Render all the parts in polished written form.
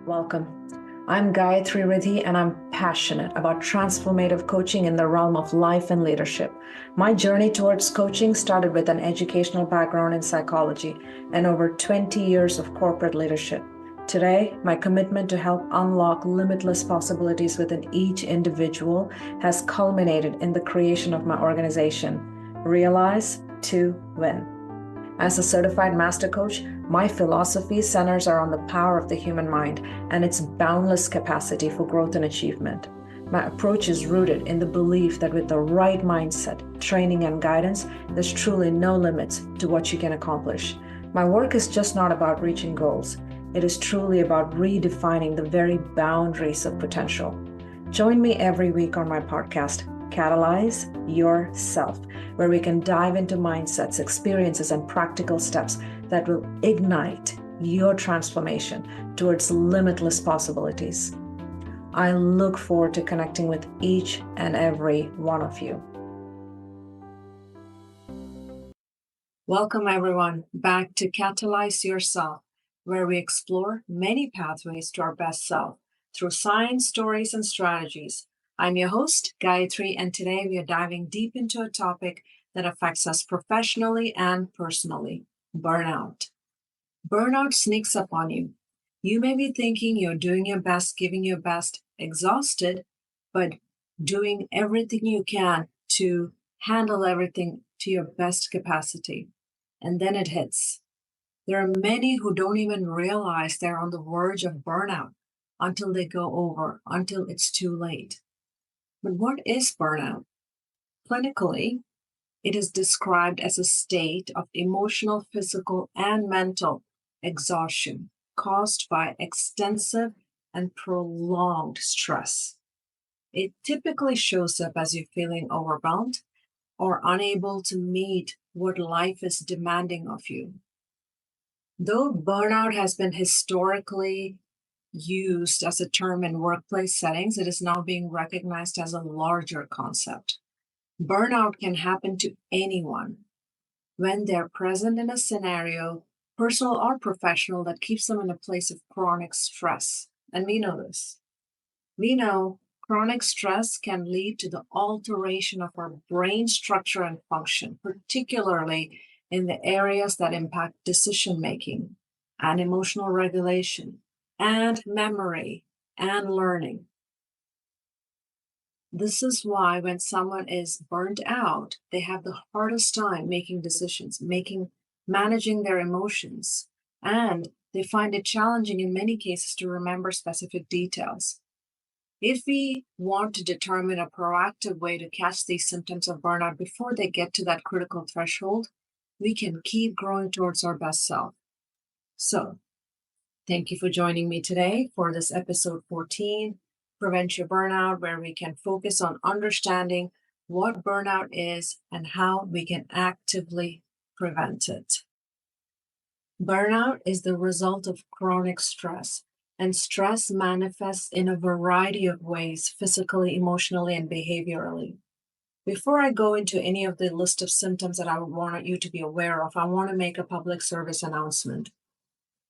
Welcome. I'm Gayathri and I'm passionate about transformative coaching in the realm of life and leadership. My journey towards coaching started with an educational background in psychology and over 20 years of corporate leadership. Today, my commitment to help unlock limitless possibilities within each individual has culminated in the creation of my organization, Realize to Win. As a certified master coach, my philosophy centers around the power of the human mind and its boundless capacity for growth and achievement. My approach is rooted in the belief that with the right mindset, training, and guidance, there's truly no limits to what you can accomplish. My work is just not about reaching goals. It is truly about redefining the very boundaries of potential. Join me every week on my podcast, Catalyze Your Self, where we can dive into mindsets, experiences, and practical steps that will ignite your transformation towards limitless possibilities. I look forward to connecting with each and every one of you. Welcome, everyone, back to Catalyze Yourself, where we explore many pathways to our best self through science, stories, and strategies. I'm your host, Gayathri, and today we are diving deep into a topic that affects us professionally and personally: burnout. Burnout sneaks up on you. You may be thinking you're doing your best, giving your best, exhausted, but doing everything you can to handle everything to your best capacity. And then it hits. There are many who don't even realize they're on the verge of burnout until they go over, until it's too late. But what is burnout? Clinically, it is described as a state of emotional, physical, and mental exhaustion caused by extensive and prolonged stress. It typically shows up as you feeling overwhelmed or unable to meet what life is demanding of you. Though burnout has been historically used as a term in workplace settings, it is now being recognized as a larger concept. Burnout can happen to anyone when they're present in a scenario, personal or professional, that keeps them in a place of chronic stress. And we know this. We know chronic stress can lead to the alteration of our brain structure and function, particularly in the areas that impact decision making and emotional regulation and memory and learning. This is why when someone is burnt out, they have the hardest time making decisions, managing their emotions, and they find it challenging in many cases to remember specific details. If we want to determine a proactive way to catch these symptoms of burnout before they get to that critical threshold, we can keep growing towards our best self. So, thank you for joining me today for this episode 14, Prevent Your Burnout, where we can focus on understanding what burnout is and how we can actively prevent it. Burnout is the result of chronic stress, and stress manifests in a variety of ways, physically, emotionally, and behaviorally. Before I go into any of the list of symptoms that I would want you to be aware of, I want to make a public service announcement.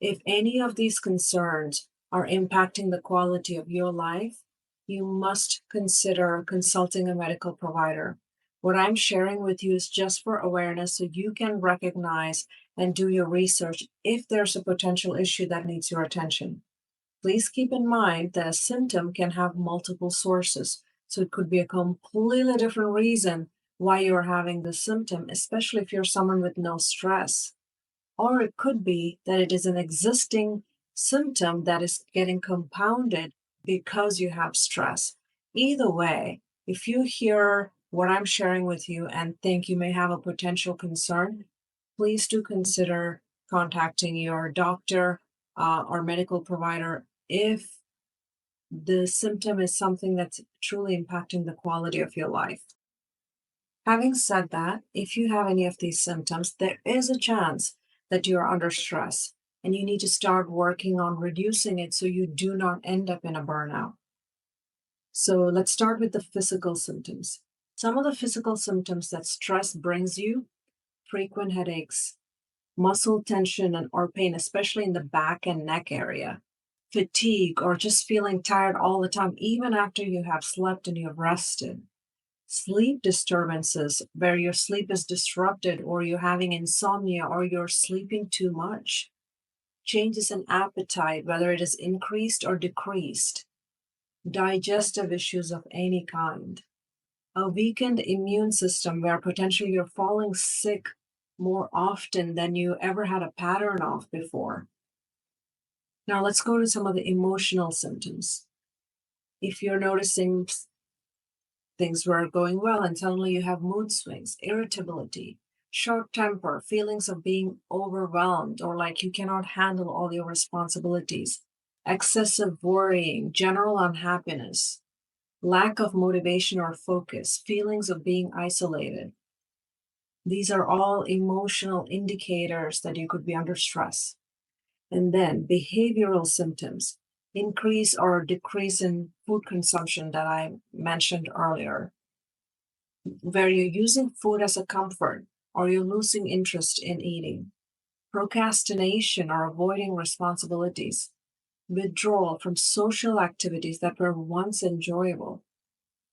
If any of these concerns are impacting the quality of your life, you must consider consulting a medical provider. What I'm sharing with you is just for awareness so you can recognize and do your research if there's a potential issue that needs your attention. Please keep in mind that a symptom can have multiple sources, so it could be a completely different reason why you're having the symptom, especially if you're someone with no stress. Or it could be that it is an existing symptom that is getting compounded because you have stress. Either way, if you hear what I'm sharing with you and think you may have a potential concern, please do consider contacting your doctor or medical provider if the symptom is something that's truly impacting the quality of your life. Having said that, if you have any of these symptoms, there is a chance that you're under stress and you need to start working on reducing it so you do not end up in a burnout. So let's start with the physical symptoms. Some of the physical symptoms that stress brings you: frequent headaches, muscle tension or pain, especially in the back and neck area, fatigue, or just feeling tired all the time, even after you have slept and you have rested. Sleep disturbances, where your sleep is disrupted, or you're having insomnia, or you're sleeping too much. Changes in appetite, whether it is increased or decreased. Digestive issues of any kind. A weakened immune system, where potentially you're falling sick more often than you ever had a pattern of before. Now, let's go to some of the emotional symptoms. If you're noticing things were going well and suddenly you have mood swings, irritability, short temper, feelings of being overwhelmed or like you cannot handle all your responsibilities, excessive worrying, general unhappiness, lack of motivation or focus, feelings of being isolated. These are all emotional indicators that you could be under stress. And then behavioral symptoms, increase or decrease in food consumption that I mentioned earlier, where you're using food as a comfort or you're losing interest in eating, procrastination or avoiding responsibilities, withdrawal from social activities that were once enjoyable,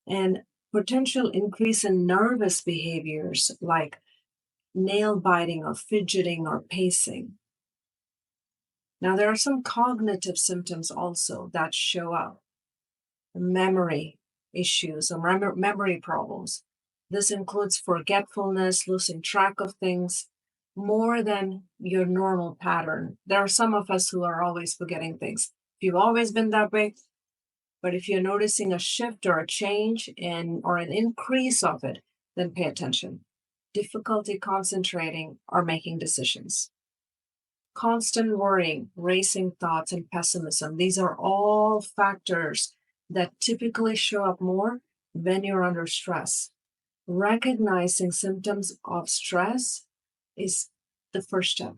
and potential increase in nervous behaviors like nail biting or fidgeting or pacing. Now, there are some cognitive symptoms also that show up: memory issues or memory problems. This includes forgetfulness, losing track of things more than your normal pattern. There are some of us who are always forgetting things. If you've always been that way, but if you're noticing a shift or a change in or an increase of it, then pay attention. Difficulty concentrating or making decisions. Constant worrying, racing thoughts, and pessimism. These are all factors that typically show up more when you're under stress. Recognizing symptoms of stress is the first step.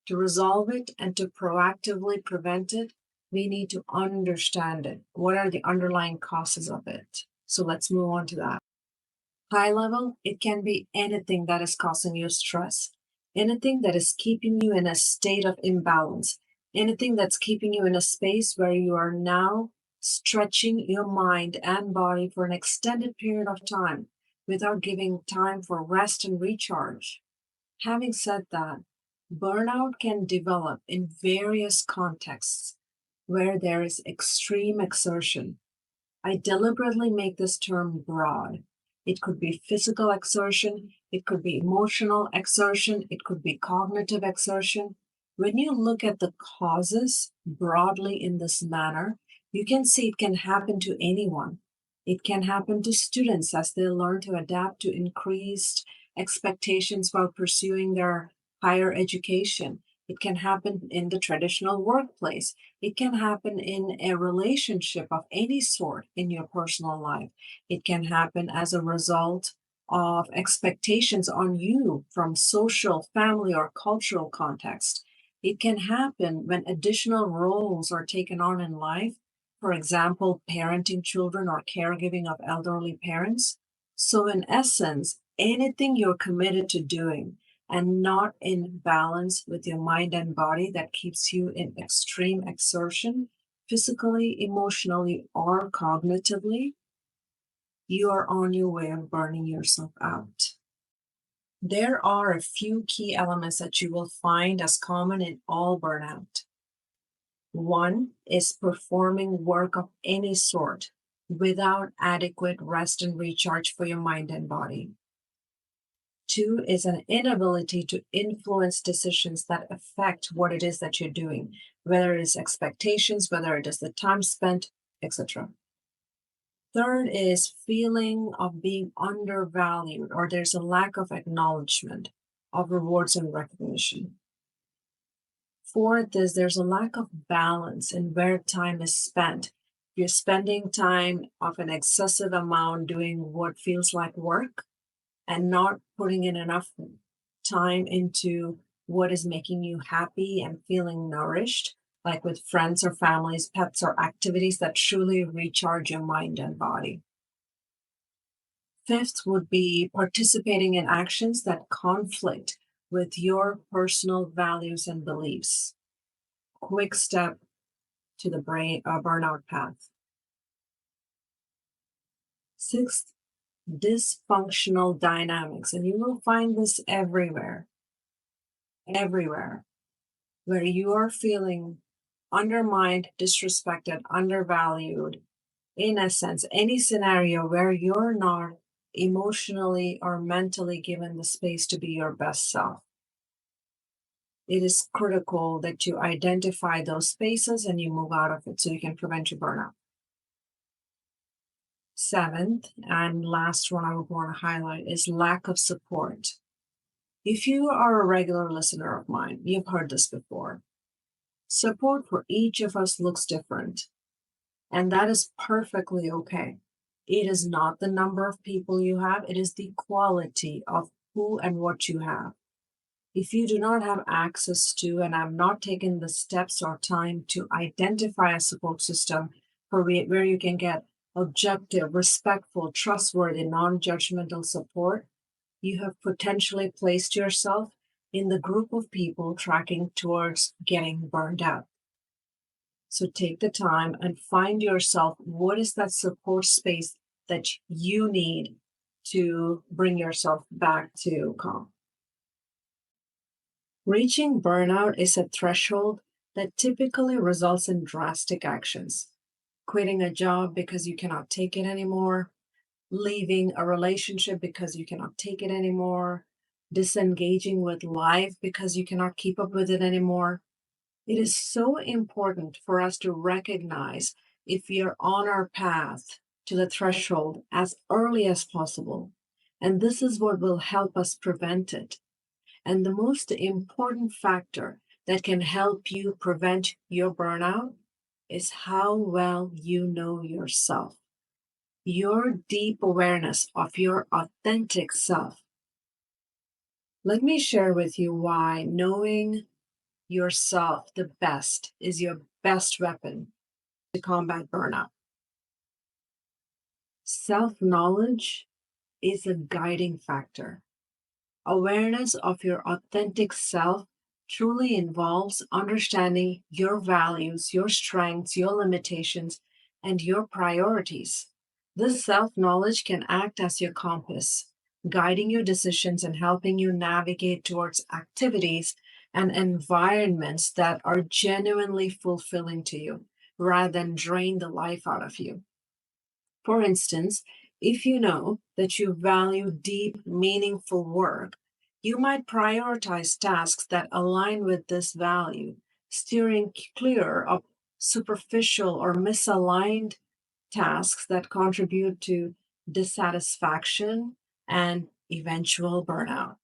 To resolve it and to proactively prevent it, we need to understand it. What are the underlying causes of it? So let's move on to that. High level, it can be anything that is causing you stress, anything that is keeping you in a state of imbalance, anything that's keeping you in a space where you are now stretching your mind and body for an extended period of time without giving time for rest and recharge. Having said that, burnout can develop in various contexts where there is extreme exertion. I deliberately make this term broad. It could be physical exertion, it could be emotional exertion, it could be cognitive exertion. When you look at the causes broadly in this manner, you can see it can happen to anyone. It can happen to students as they learn to adapt to increased expectations while pursuing their higher education. It can happen in the traditional workplace. It can happen in a relationship of any sort in your personal life. It can happen as a result of expectations on you from social, family, or cultural context. It can happen when additional roles are taken on in life, for example, parenting children or caregiving of elderly parents. So, in essence, anything you're committed to doing and not in balance with your mind and body that keeps you in extreme exertion, physically, emotionally, or cognitively, you are on your way of burning yourself out. There are a few key elements that you will find as common in all burnout. One is performing work of any sort without adequate rest and recharge for your mind and body. Two is an inability to influence decisions that affect what it is that you're doing, whether it is expectations, whether it is the time spent, etc. Third is feeling of being undervalued, or there's a lack of acknowledgement of rewards and recognition. Fourth is there's a lack of balance in where time is spent. You're spending time of an excessive amount doing what feels like work and not putting in enough time into what is making you happy and feeling nourished, like with friends or families, pets, or activities that truly recharge your mind and body. Fifth would be participating in actions that conflict with your personal values and beliefs. Quick step: to the burnout path. Sixth, dysfunctional dynamics. And you will find this everywhere, where you are feeling undermined, disrespected, undervalued. In a sense, any scenario where you're not emotionally or mentally given the space to be your best self. It is critical that you identify those spaces and you move out of it so you can prevent your burnout. Seventh and last one I would want to highlight is lack of support. If you are a regular listener of mine, you've heard this before. Support for each of us looks different, and that is perfectly okay. It is not the number of people you have, it is the quality of who and what you have. If you do not have access to and have not taken the steps or time to identify a support system where you can get objective, respectful, trustworthy, non judgmental support, you have potentially placed yourself in the group of people tracking towards getting burned out. So take the time and find yourself what is that support space that you need to bring yourself back to calm. Reaching burnout is a threshold that typically results in drastic actions. Quitting a job because you cannot take it anymore, leaving a relationship because you cannot take it anymore, disengaging with life because you cannot keep up with it anymore. It is so important for us to recognize if we are on our path to the threshold as early as possible. And this is what will help us prevent it. And the most important factor that can help you prevent your burnout is how well you know yourself. Your deep awareness of your authentic self. Let me share with you why knowing yourself the best is your best weapon to combat burnout. Self knowledge is a guiding factor. Awareness of your authentic self truly involves understanding your values, your strengths, your limitations, and your priorities. This self knowledge can act as your compass, guiding your decisions and helping you navigate towards activities and environments that are genuinely fulfilling to you rather than drain the life out of you. For instance, if you know that you value deep, meaningful work, you might prioritize tasks that align with this value, steering clear of superficial or misaligned tasks that contribute to dissatisfaction and eventual burnout.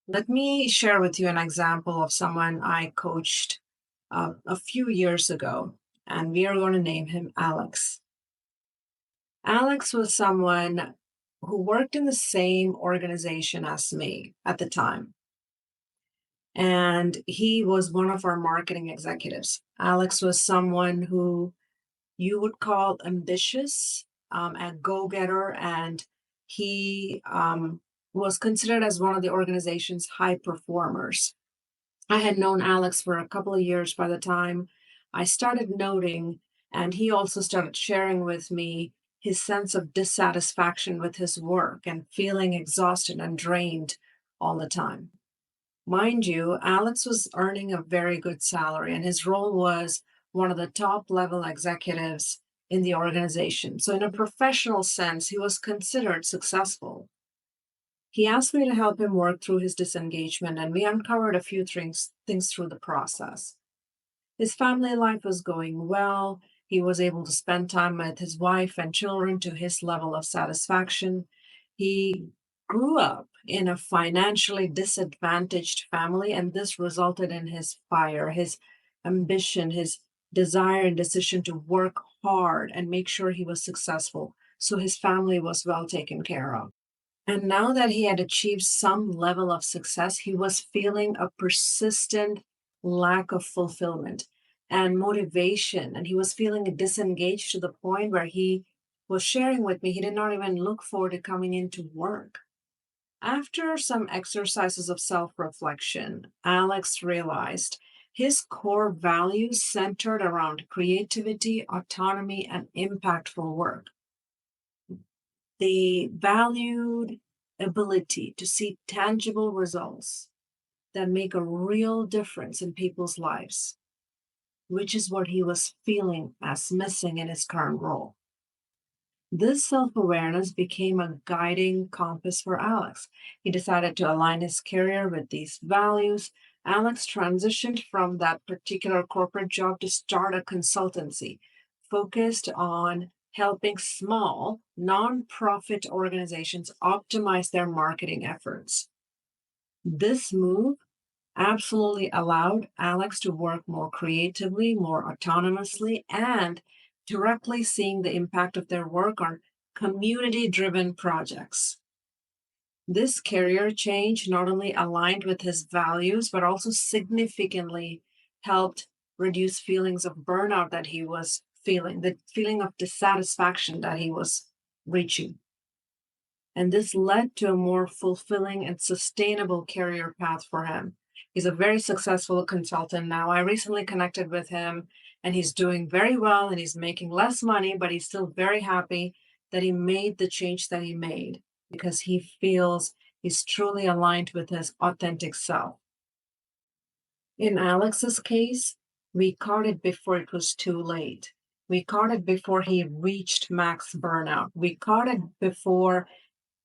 Let me share with you an example of someone I coached a few years ago, and we are going to name him Alex. Alex was someone who worked in the same organization as me at the time. And he was one of our marketing executives. Alex was someone who you would call ambitious, a go getter, and he was considered as one of the organization's high performers. I had known Alex for a couple of years by the time I started noting, and he also started sharing with me his sense of dissatisfaction with his work and feeling exhausted and drained all the time. Mind you, Alex was earning a very good salary, and his role was one of the top level executives in the organization. So, in a professional sense, he was considered successful. He asked me to help him work through his disengagement, and we uncovered a few things through the process. His family life was going well. He was able to spend time with his wife and children to his level of satisfaction. He grew up in a financially disadvantaged family, and this resulted in his fire, his ambition, his desire and decision to work hard and make sure he was successful. So his family was well taken care of. And now that he had achieved some level of success, he was feeling a persistent lack of fulfillment and motivation. And he was feeling disengaged to the point where he was sharing with me he did not even look forward to coming into work. After some exercises of self reflection, Alex realized His core values centered around creativity, autonomy, and impactful work. They valued ability to see tangible results that make a real difference in people's lives, which is what he was feeling as missing in his current role. This self awareness became a guiding compass for Alex. He decided to align his career with these values. Alex transitioned from that particular corporate job to start a consultancy focused on helping small, nonprofit organizations optimize their marketing efforts. This move absolutely allowed Alex to work more creatively, more autonomously, and directly seeing the impact of their work on community driven projects. This career change not only aligned with his values, but also significantly helped reduce feelings of burnout that he was feeling, the feeling of dissatisfaction that he was reaching. And this led to a more fulfilling and sustainable career path for him. He's a very successful consultant now. I recently connected with him and he's doing very well and he's making less money, but he's still very happy that he made the change that he made because he feels he's truly aligned with his authentic self. In Alex's case, we caught it before it was too late. We caught it before he reached max burnout. We caught it before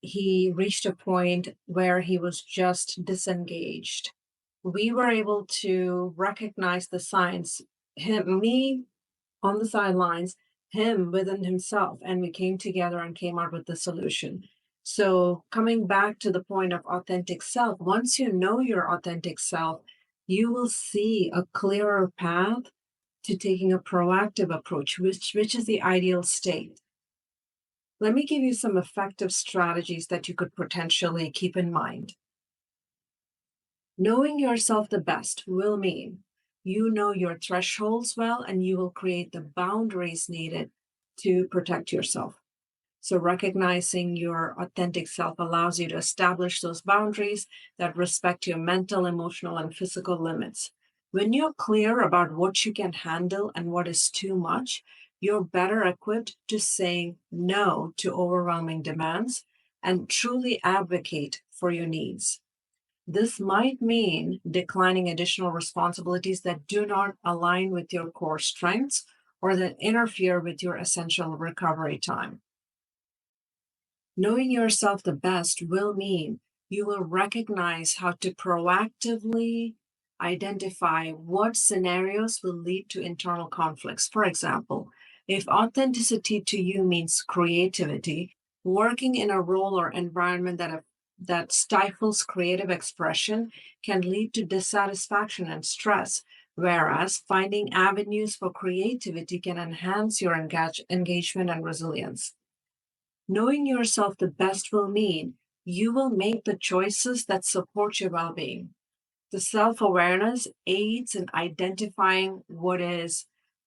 he reached a point where he was just disengaged. We were able to recognize the signs, me on the sidelines, him within himself, and we came together and came out with the solution. So, coming back to the point of authentic self, once you know your authentic self, you will see a clearer path to taking a proactive approach, which is the ideal state. Let me give you some effective strategies that you could potentially keep in mind. Knowing yourself the best will mean you know your thresholds well and you will create the boundaries needed to protect yourself. So, recognizing your authentic self allows you to establish those boundaries that respect your mental, emotional, and physical limits. When you're clear about what you can handle and what is too much, you're better equipped to say no to overwhelming demands and truly advocate for your needs. This might mean declining additional responsibilities that do not align with your core strengths or that interfere with your essential recovery time. Knowing yourself the best will mean you will recognize how to proactively identify what scenarios will lead to internal conflicts. For example, if authenticity to you means creativity, working in a role or environment that stifles creative expression can lead to dissatisfaction and stress, whereas finding avenues for creativity can enhance your engagement and resilience. Knowing yourself the best will mean you will make the choices that support your well being. The self awareness aids in identifying what is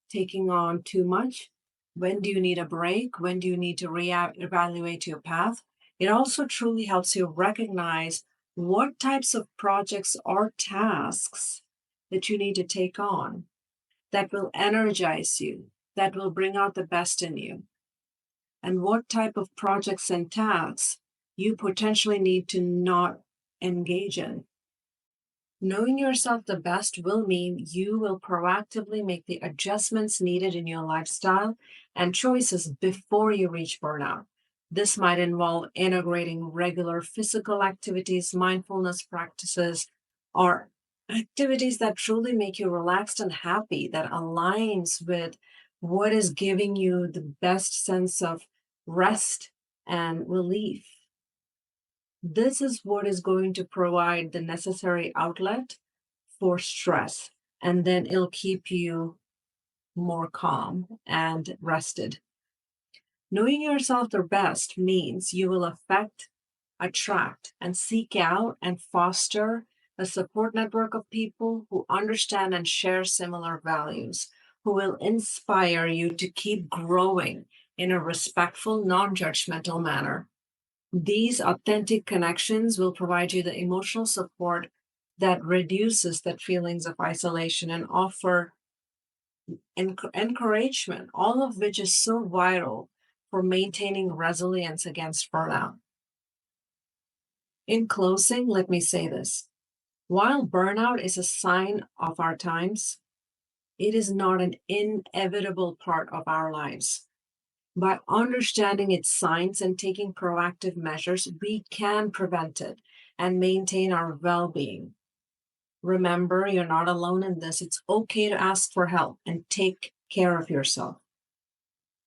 taking on too much. When do you need a break? When do you need to evaluate your path? It also truly helps you recognize what types of projects or tasks that you need to take on that will energize you, that will bring out the best in you, and what type of projects and tasks you potentially need to not engage in. Knowing yourself the best will mean you will proactively make the adjustments needed in your lifestyle and choices before you reach burnout. This might involve integrating regular physical activities, mindfulness practices, or activities that truly make you relaxed and happy, that aligns with what is giving you the best sense of rest and relief. This is what is going to provide the necessary outlet for stress, and then it'll keep you more calm and rested. Knowing yourself the best means you will attract, and seek out and foster a support network of people who understand and share similar values, who will inspire you to keep growing in a respectful, non judgmental manner. These authentic connections will provide you the emotional support that reduces that feelings of isolation and offer encouragement, all of which is so vital for maintaining resilience against burnout. In closing, let me say this. While burnout is a sign of our times, it is not an inevitable part of our lives. By understanding its signs and taking proactive measures, we can prevent it and maintain our well being. Remember, you're not alone in this. It's okay to ask for help and take care of yourself.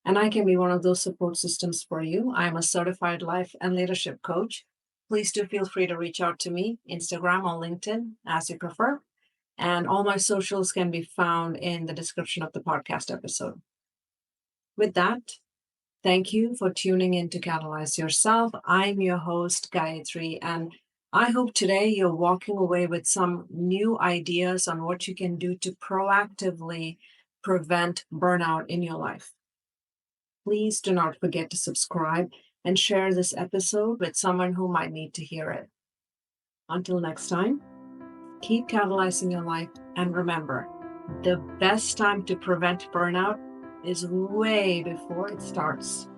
And I can be one of those support systems for you. I'm a certified life and leadership coach. Please do feel free to reach out to me, Instagram or LinkedIn, as you prefer. And all my socials can be found in the description of the podcast episode. With that, thank you for tuning in to Catalyze Yourself. I'm your host, Gayathri, and I hope today you're walking away with some new ideas on what you can do to proactively prevent burnout in your life. Please do not forget to subscribe and share this episode with someone who might need to hear it. Until next time, keep catalyzing your life, and remember, the best time to prevent burnout is way before it starts.